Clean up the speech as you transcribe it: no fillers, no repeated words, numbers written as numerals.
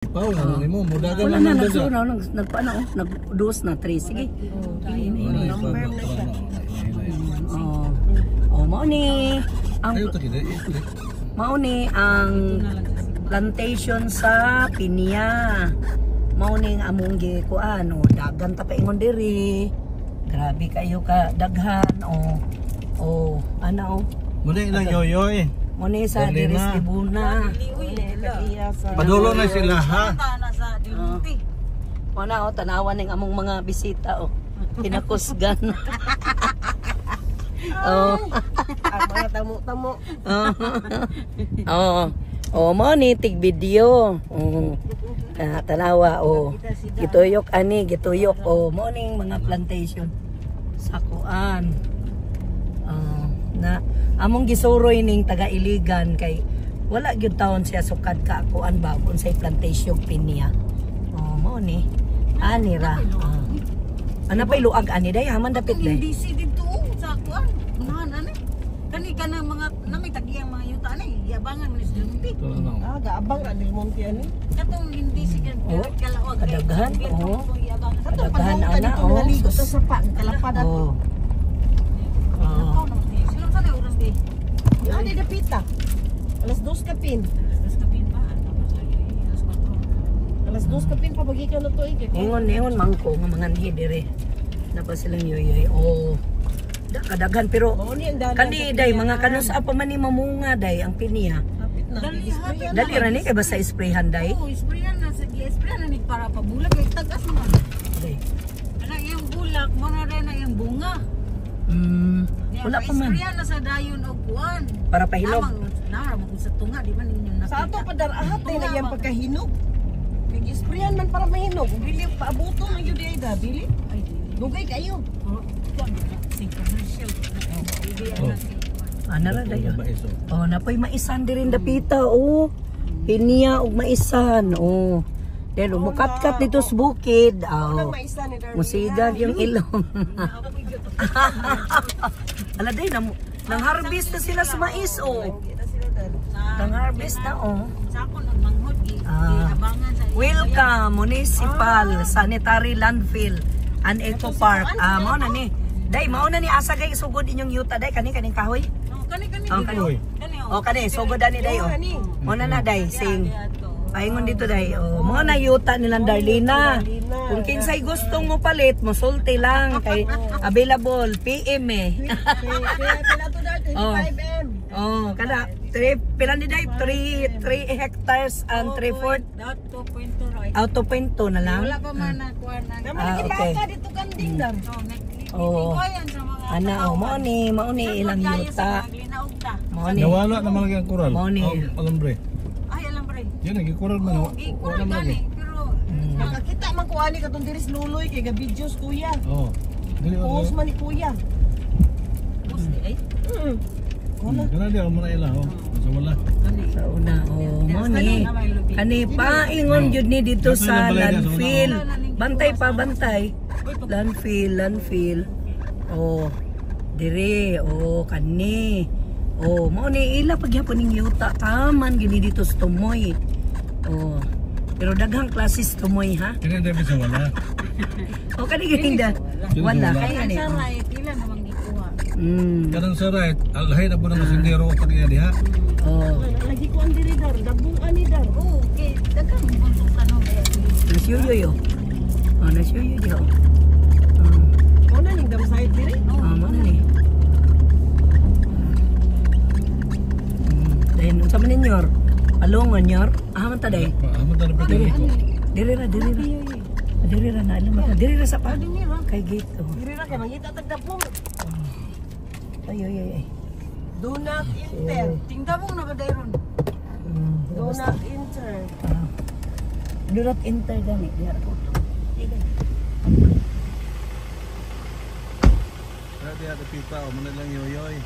Pao na nimo mudagan Wala na na, daga. nagpaano, nag-dos na 3. Sige. Number na siya. Mao ni ang Ayo tadi deh. mao ni ang plantation sa Pinya. Mao ni ang among gikuan dagan ta paingon diri. Grabe kayo ka daghan ana Muna ilang yoyoy. Mo ni sa Dali diri na. sa Ibuna. Padulo na sila ha. Wala tanawan ning among mga bisita kinakusgan. Ang mga tamo-tamo. Mo ni tig video. Tanawa gituyok mo ning mga plantation sa kuan. Na among gisuroy ning taga Iligan kay wala gyud taon siya sukad ka kuan ba unsay plantation Pinya. Mo ni ani ra. Ana pa iluag ani day haman dapit day. Hindi si dito sa kuan. Unahan ani. Kani kana mga namay tagiyang mga yuta ani. Yabangan man is dumpi. Gaabang ra del Monte ani. Katong hindi si kalawag. Kadaghan Katong kadaghan panahon ana ka mga ligo sa sapa, kalapad ato. Silong sana oras di. Ano dapita? Alas 2 kapin. Alas 2 kapin pa bagikan na to Ingon mangko nga mga dire. Napa silang yoyoy. Kadaghan pero Mao ni ang dalan. kani day mga kanus apa man ni mamunga day ang Pinya. Dali ra ni kay basta sprayhan day. Sprayan na sa sprayan na ni para pabulag kay tagas mo. Day. Ana yung bulak mo na rin na yung bunga. Wala pa man Sprayan na sa dayon og kuan. para pahilog. Nara mo sa tunga di ba ninyo nakita. Sa ato padarahatay na yang pagkahinog. Nag-sprayan man para mahinog. Bili paabuto na yun ay da. Bili. Dugay kayo. Ana ra dayo. Napoy maisan diri dapita Pinya og maisan Then mukat-kat dito sa bukid. Unang maisa ni Darlene. Musigag yung ilong. Ala day nang harvest na sila sa mais Kita sila dad. Nang harvest na Sako nang manghod giabangan sa Welcome Municipal Sanitary Landfill and Eco Park. Mao na ni. Day mao na ni asa kay sugod inyong yuta day kaning kahoy. kani Kani sugod ani day Mao na day sing. Paingon dito day mga nayuta nilang Darlina. Kung kinsay gustong mo palit, mo sulti lang kay available PM Pila to dad? 25M. Kada pila ni day 3 hectares and 3/4 out of 2.2 na lang. wala pa man na kuan na Naman okay. baka dito kanding dar. Ana mao ni ilang yuta. Mao ni. Nawala naman lagi ang kural. Mao ni. Alambre. Ay alam pre. Yan lagi kural man. Wala lagi. Pero Makakita man ko ani katong diris luloy kay ga videos kuya. Dili Post man ni kuya. ay Kana dia mo na ila Sa wala. Sa una mao ni. Kani paingon jud ni dito sa landfill. Bantay pa bantay. Landfill. Dire kani. Mao ni ila pagyapon ning yuta taman gini dito sa Tumoy. Pero daghang klases Tumoy ha. Kini dia bisa wala. Kani gini da. Wala kay ani. sa right pila namang gikuha. Kanang sa right, alhay na po ng masindero pag iya diha. Lagi ko ang diri dar, dabong ani dar. Okay, dagang buntong tanong Nasuyo yo. Nasuyo yo. Ano ning dam side diri? Mao na ni. Then unsa man ninyor? Alongon nyor. Man ta day. Amo ta na pwede ko. Diri ra na alam ka. Diri ra sa pa. Kay gate Diri ra kay mangita tag dabong. Ay. Do not enter. tingdamong na ba dayron? Do not enter. Do not enter gani. Diha ko. Kaya dia ada pita o man lang yoyoy.